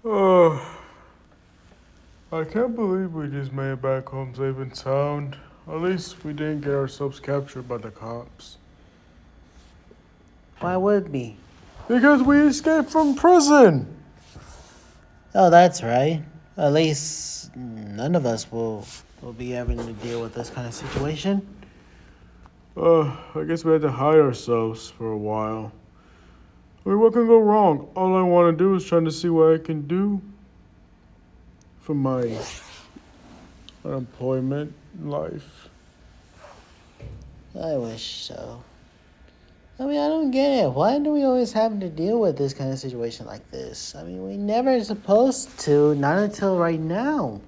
Oh, I can't believe we just made it back home safe and sound. At least we didn't get ourselves captured by the cops. Why would we? Because we escaped from prison! Oh, that's right. At least none of us will be having to deal with this kind of situation. I guess we had to hide ourselves for a while. I mean, what can go wrong? All I want to do is trying to see what I can do for my unemployment life. I wish so. I mean, I don't get it. Why do we always have to deal with this kind of situation like this? I mean, we never supposed to, not until right now.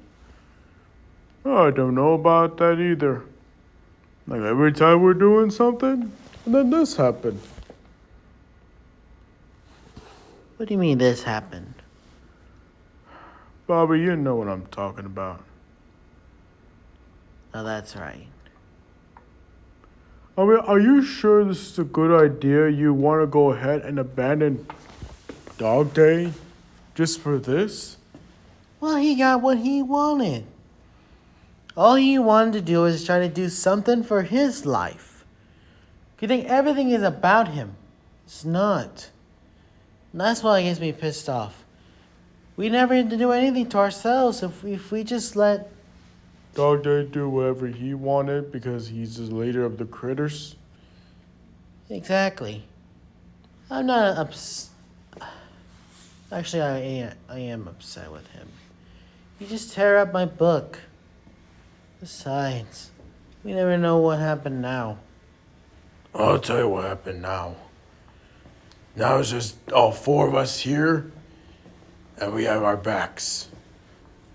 I don't know about that either. Like every time we're doing something, and then this happened. What do you mean this happened? Bobby, you know what I'm talking about. Oh, that's right. I mean, are you sure this is a good idea? You want to go ahead and abandon Dog Day just for this? Well, he got what he wanted. All he wanted to do is try to do something for his life. You think everything is about him? It's not. And that's why it gets me pissed off. We never had to do anything to ourselves if we just let... Dog Day do whatever he wanted because he's the leader of the critters? Exactly. I'm not Actually, I am upset with him. You just tear up my book. Besides, we never know what happened now. I'll tell you what happened now. Now it's just all four of us here, and we have our backs.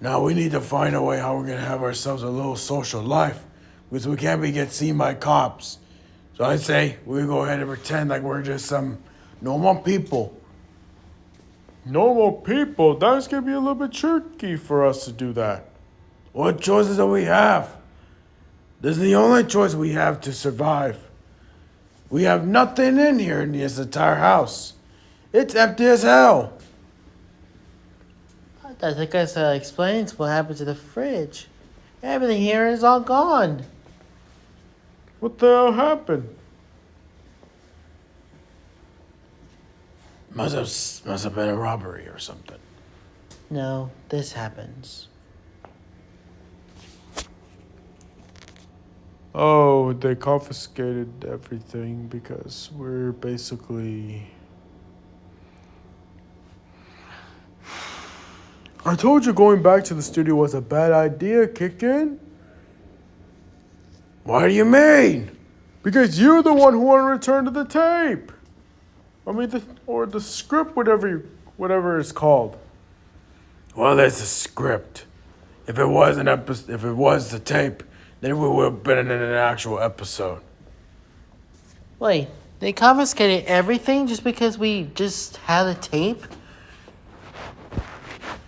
Now we need to find a way how we're gonna have ourselves a little social life, because we can't get seen by cops. So I say we go ahead and pretend like we're just some normal people. Normal people? That's gonna be a little bit tricky for us to do that. What choices do we have? This is the only choice we have to survive. We have nothing in here in this entire house. It's empty as hell. I think I explains what happened to the fridge. Everything here is all gone. What the hell happened? Must have been a robbery or something. No, this happens. Oh, they confiscated everything because we're basically... I told you going back to the studio was a bad idea, Kickin'. What do you mean? Because you're the one who wanted to return to the tape. I mean, the script, whatever it's called. Well, there's a script. If it was the tape, then we would have been in an actual episode. Wait, they confiscated everything just because we just had a tape?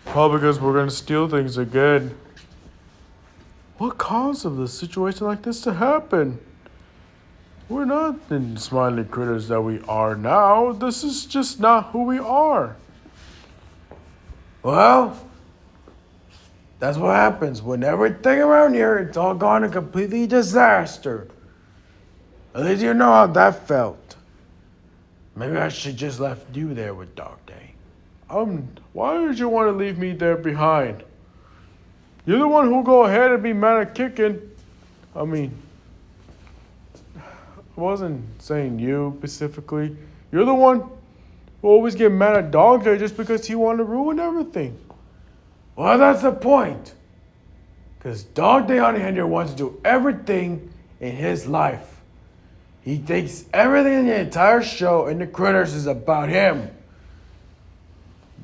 Probably because we're gonna steal things again. What caused of the situation like this to happen? We're not the smiley critters that we are now. This is just not who we are. Well, that's what happens when everything around here, it's all gone a completely disaster. At least you know how that felt. Maybe I should just left you there with Dog Day. Why did you want to leave me there behind? You're the one who'll go ahead and be mad at Kickin'. I mean, I wasn't saying you specifically. You're the one who always get mad at Dog Day just because he wanted to ruin everything. Well, that's the point. Because Dog Day on here wants to do everything in his life. He thinks everything in the entire show and the critters is about him.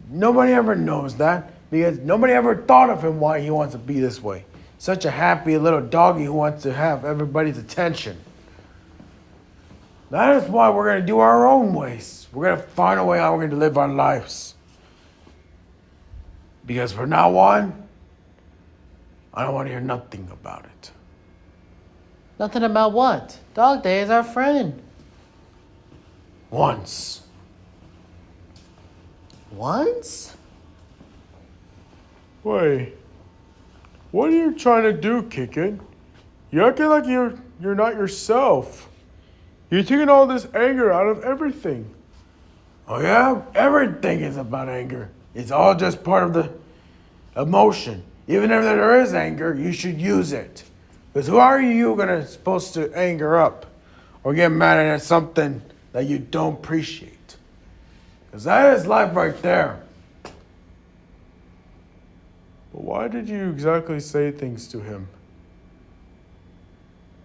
Nobody ever knows that because nobody ever thought of him why he wants to be this way. Such a happy little doggy who wants to have everybody's attention. That is why we're going to do our own ways. We're going to find a way how we're going to live our lives. Because from now on, I don't want to hear nothing about it. Nothing about what? Dog Day is our friend. Once. Once? Wait, what are you trying to do, Kicken? You're acting like you're not yourself. You're taking all this anger out of everything. Oh yeah? Everything is about anger. It's all just part of the emotion. Even if there is anger, you should use it. Because who are you supposed to anger up or get mad at something that you don't appreciate? Because that is life right there. But why did you exactly say things to him?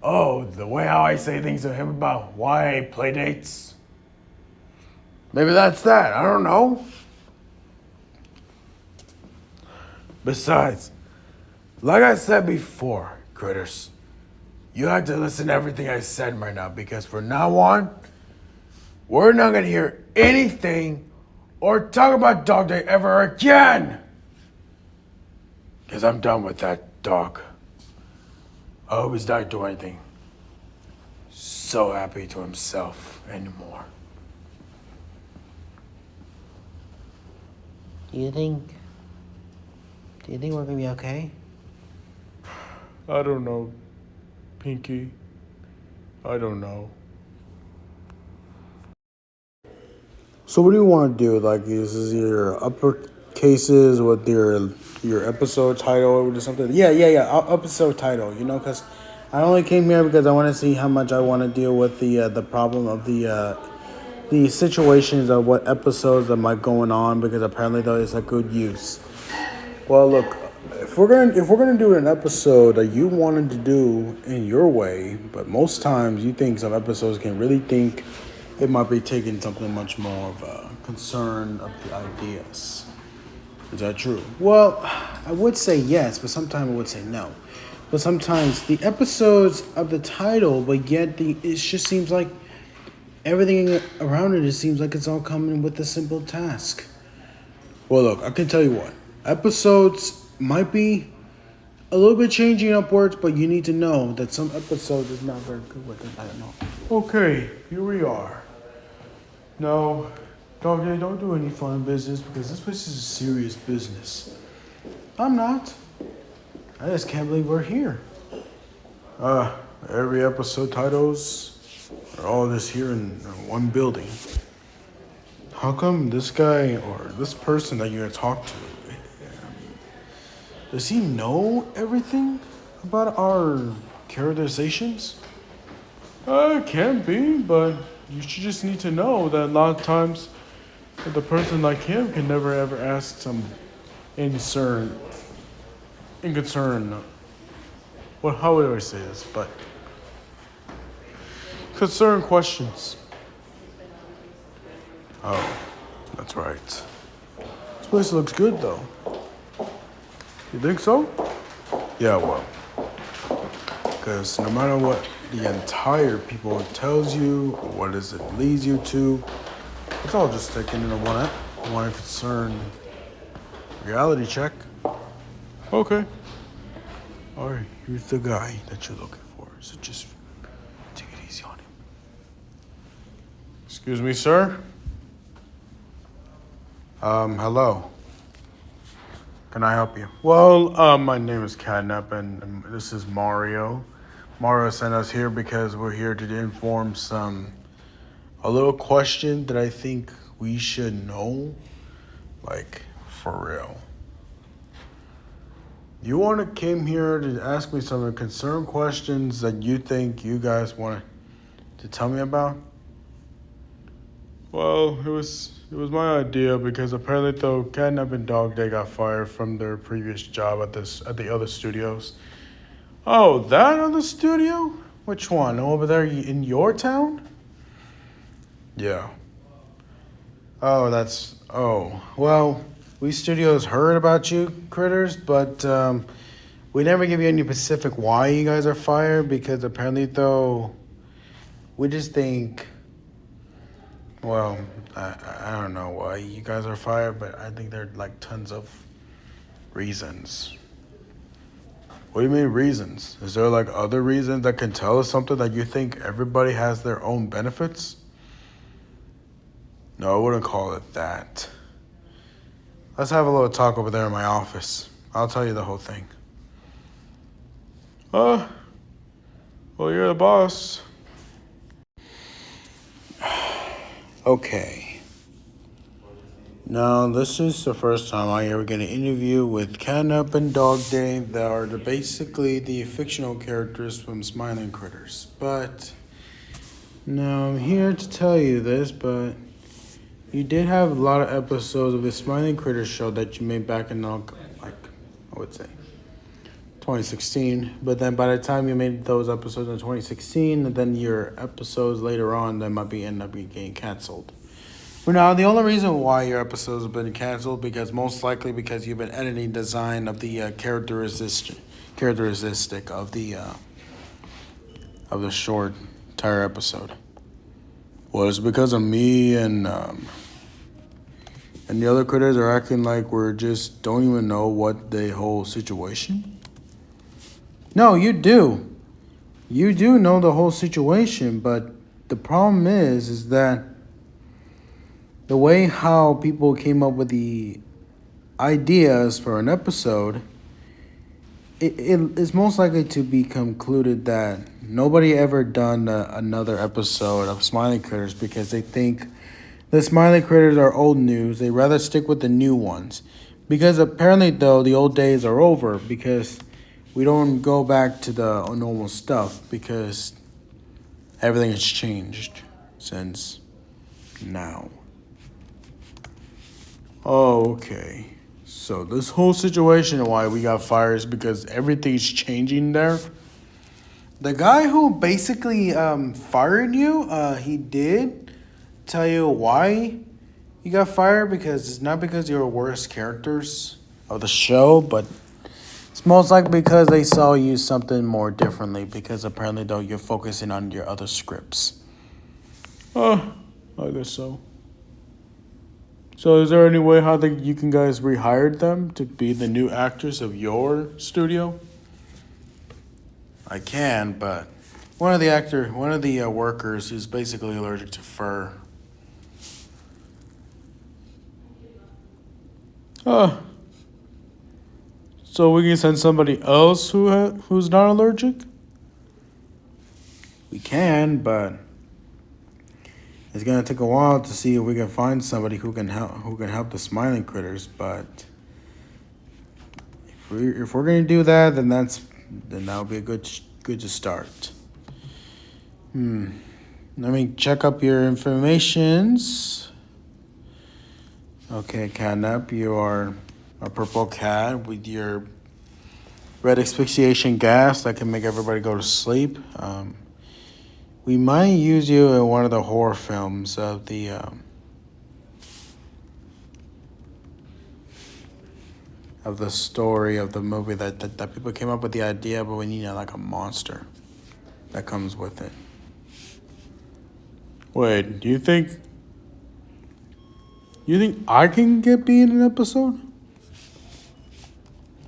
Oh, the way how I say things to him about why play dates? Maybe that's that. I don't know. Besides, like I said before, critters, you have to listen to everything I said right now because from now on, we're not going to hear anything or talk about Dog Day ever again. Because I'm done with that dog. I hope he's not doing anything so happy to himself anymore. Do you think we're gonna be okay? I don't know, Pinky. I don't know. So what do you want to do? Like, is this your upper cases with your episode title or something? Yeah. Episode title. You know, because I only came here because I want to see how much I want to deal with the problem of the situations of what episodes that might going on. Because apparently though it's a good use. Well, look, if we're gonna do an episode that you wanted to do in your way, but most times you think some episodes can really think it might be taking something much more of a concern of the ideas. Is that true? Well, I would say yes, but sometimes I would say no. But sometimes the episodes of the title, but yet it just seems like everything around it seems like it's all coming with a simple task. Well, look, I can tell you what. Episodes might be a little bit changing upwards, but you need to know that some episodes is not very good with it. I don't know. Okay, here we are. No, Dog Day, don't do any fun business because this place is a serious business. I'm not. I just can't believe we're here. Every episode titles are all just here in one building. How come this guy or this person that you're gonna talk to, does he know everything about our characterizations? It can be, but you should just need to know that a lot of times that the person like him can never ever ask some concern. Well, how would I say this? But concern questions. Oh, that's right. This place looks good though. You think so? Yeah, well, because no matter what the entire people tells you or what is it leads you to, it's all just taken in a one concern reality check. Okay. All right, here's the guy that you're looking for. So just take it easy on him. Excuse me, sir. Hello. Can I help you? Well, my name is Catnap, and this is Mario. Mario sent us here because we're here to inform a little question that I think we should know, like, for real. You came here to ask me some concern questions that you think you guys want to tell me about? Well, it was my idea because apparently though Catnap and Dog Day got fired from their previous job at the other studios. Oh, that other studio? Which one? Over there in your town? Yeah. Well, we studios heard about you critters, but we never give you any specific why you guys are fired because apparently though we just think, well, I don't know why you guys are fired, but I think there are like tons of reasons. What do you mean reasons? Is there like other reasons that can tell us something that you think everybody has their own benefits? No, I wouldn't call it that. Let's have a little talk over there in my office. I'll tell you the whole thing. Well, you're the boss. Okay. Now, this is the first time I ever get an interview with Catnap and Dog Day that are basically the fictional characters from Smiling Critters. But, now I'm here to tell you this, but you did have a lot of episodes of the Smiling Critters show that you made back in, I would say, 2016. But then by the time you made those episodes in 2016, and then your episodes later on, that might end up getting canceled. For now, the only reason why your episodes have been canceled because most likely because you've been editing design of the characteristic of the short entire episode. Well, it's because of me and the other critters are acting like we're just don't even know what the whole situation. No, you do. You do know the whole situation, but the problem is that the way how people came up with the ideas for an episode, it is most likely to be concluded that nobody ever done another episode of Smiling Critters because they think the Smiling Critters are old news. They rather stick with the new ones. Because apparently, though, the old days are over because we don't go back to the normal stuff because everything has changed since now. Oh, okay. So this whole situation why we got fired is because everything's changing there. The guy who basically fired you, he did tell you why you got fired because it's not because you were worst characters of the show, but it's most likely because they saw you something more differently because apparently though you're focusing on your other scripts. I guess so. So is there any way how you can guys rehire them to be the new actors of your studio? I can, but one of the workers is basically allergic to fur. So we can send somebody else who's not allergic? We can, but it's gonna take a while to see if we can find somebody who can help the Smiling Critters. But if we're gonna do that, then that'll be a good to start. Let me check up your informations. Okay, Catnap, you are a purple cat with your red asphyxiation gas that can make everybody go to sleep. We might use you in one of the horror films of the story of the movie that people came up with the idea, but we need like a monster that comes with it. Wait, do you think I can be in an episode?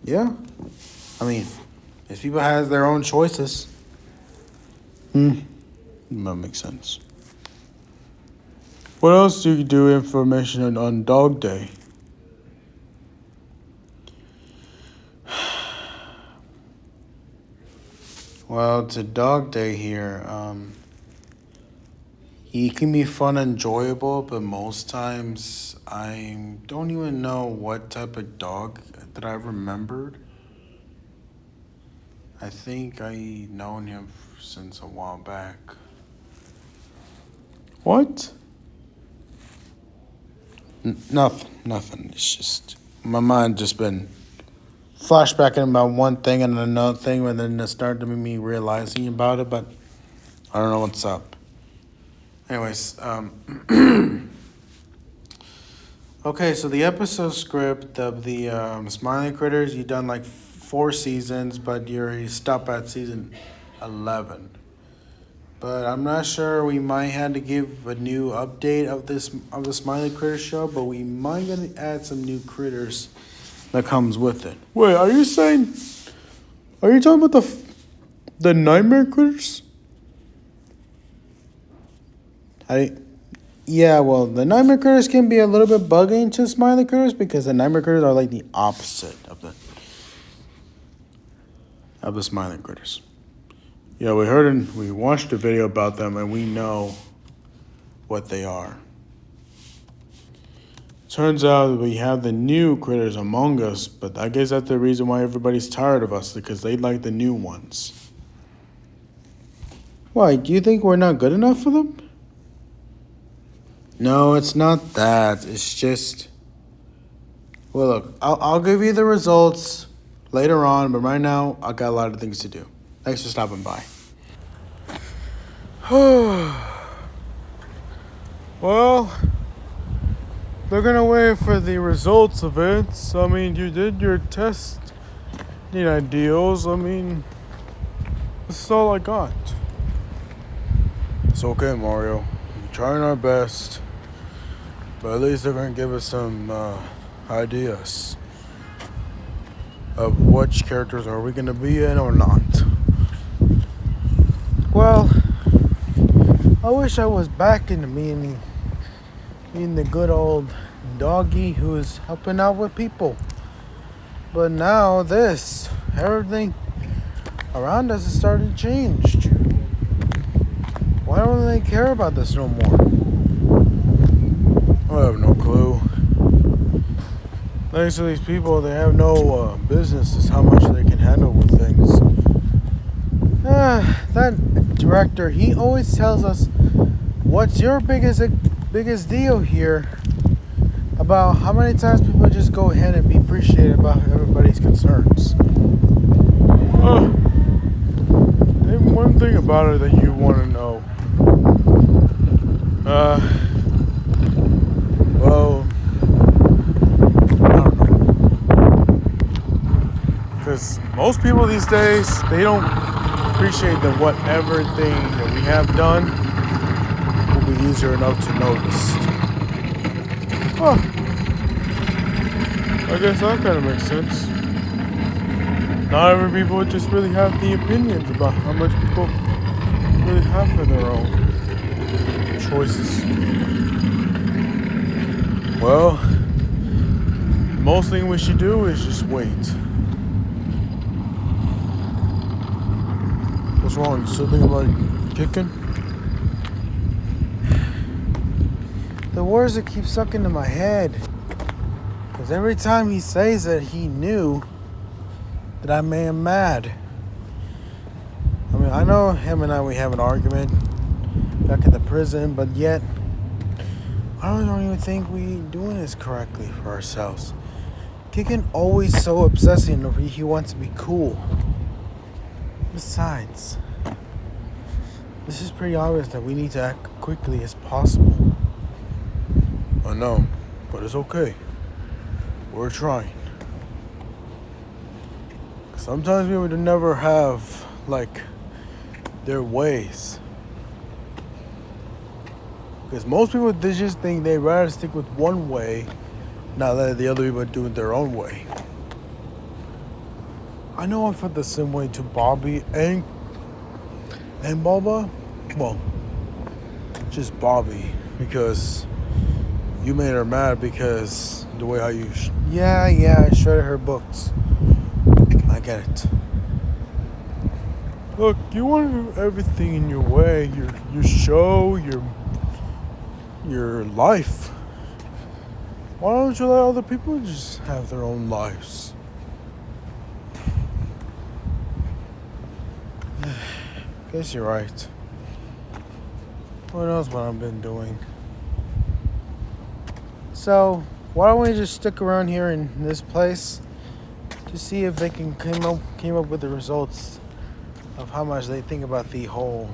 Yeah. I mean, if people has their own choices. That makes sense. What else do you do information on Dog Day? Well, it's a Dog Day here. He can be fun and enjoyable, but most times I don't even know what type of dog that I remembered. I think I known him since a while back. What? Nothing. It's just my mind just been flashbacking about one thing and another thing, and then it started to me realizing about it, but I don't know what's up. Anyways, okay, so the episode script of the Smiling Critters, you done like 4 seasons, but you already stopped at season 11. But I'm not sure. We might have to give a new update of the Smiling Critters show, but we might gonna add some new critters that comes with it. Wait, are you talking about the Nightmare Critters? Yeah, well, the Nightmare Critters can be a little bit bugging to Smiling Critters because the Nightmare Critters are like the opposite of the of the smiling critters. Yeah, we heard and we watched a video about them, and we know what they are. Turns out we have the new critters among us, but I guess that's the reason why everybody's tired of us, because they like the new ones. Why, do you think we're not good enough for them? No, it's not that. It's just... Well, look, I'll give you the results later on, but right now, I got a lot of things to do. Thanks for stopping by. Well... They're gonna wait for the results of it. I mean, you did your testing ideals. I mean, this is all I got. It's okay, Mario. We're trying our best. But at least they're gonna give us some ideas of which characters are we gonna be in or not. Well, I wish I was back in the meeting. Being the good old doggy who is helping out with people. But now everything around us is starting to change. Why don't they care about this no more? I have no clue. Thanks to these people, they have no business as how much they can handle with things. That director, he always tells us, what's your biggest deal here, about how many times people just go ahead and be appreciated about everybody's concerns. Name one thing about it that you want to know. Well, I don't know. Because most people these days, they don't appreciate that whatever thing that we have done will be easier enough to notice. I guess that kind of makes sense. Not every people just really have the opinions about how much people really have for their own choices. Well, the most thing we should do is just wait. What's wrong? You still thinking about kicking? The words that keep stuck into my head. Because every time he says that he knew that I made him mad. I mean, I know him and we have an argument back at the prison, but yet I don't even think we doing this correctly for ourselves. Kicken always so obsessing over he wants to be cool. Besides, this is pretty obvious that we need to act quickly as possible. I know, but it's okay. We're trying. Sometimes we would never have, their ways. Because most people, they just think they'd rather stick with one way, not let the other people do it their own way. I know I felt the same way to Bobby and Boba. Well, just Bobby, because you made her mad because the way how you... I shredded her books. I get it. Look, you want to do everything in your way. Your show, your life. Why don't you let other people just have their own lives? Guess you're right. Who knows what I've been doing? So, why don't we just stick around here in this place to see if they can came up with the results of how much they think about the whole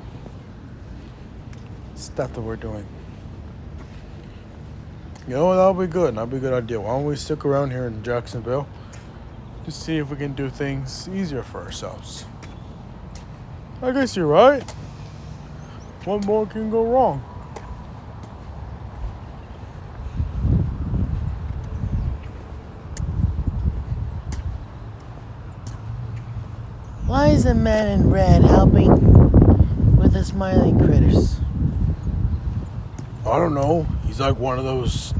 stuff that we're doing. You know what? That'll be good. That'll be a good idea. Why don't we stick around here in Jacksonville to see if we can do things easier for ourselves? I guess you're right. What more can go wrong? Why is the man in red helping with the smiling critters? I don't know. He's like one of those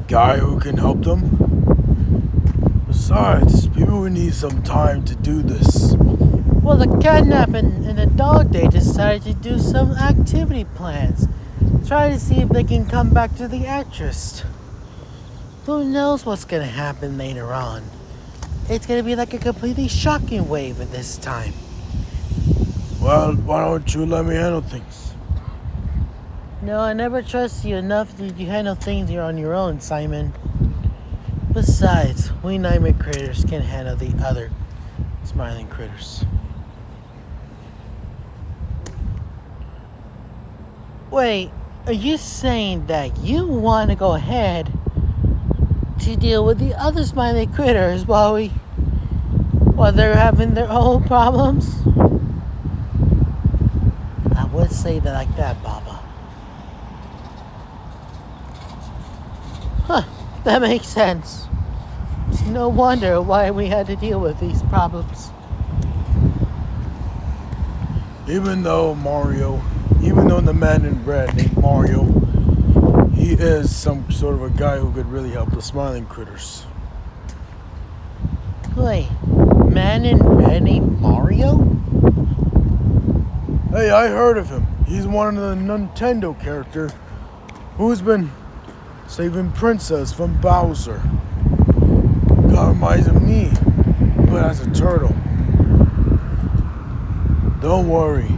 guy who can help them. Besides, people would need some time to do this. Well, the kidnapping and the dog day decided to do some activity plans. Try to see if they can come back to the actress. Who knows what's gonna happen later on? It's gonna be like a completely shocking wave at this time. Well, why don't you let me handle things? No, I never trust you enough that you handle things here on your own, Simon. Besides, we nightmare critters can handle the other smiling critters. Wait, are you saying that you want to go ahead to deal with the other smiling critters while they're having their own problems? I would say that like that, Baba. Huh, that makes sense. It's no wonder why we had to deal with these problems. Even though the man in red named Mario, he is some sort of a guy who could really help the smiling critters. Wait, man in red named Mario? Hey, I heard of him. He's one of the Nintendo character who's been saving Princess from Bowser. God reminds me, but as a turtle. Don't worry.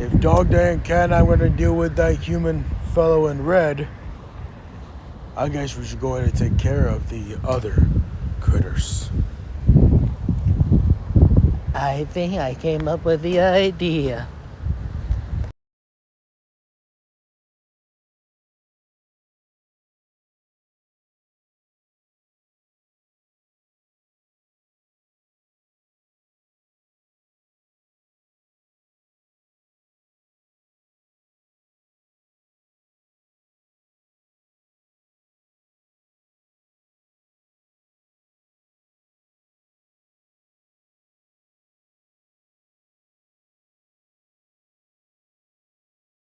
If Dog Day and Cat and I are going to deal with that human fellow in red, I guess we should go ahead and take care of the other critters. I think I came up with the idea.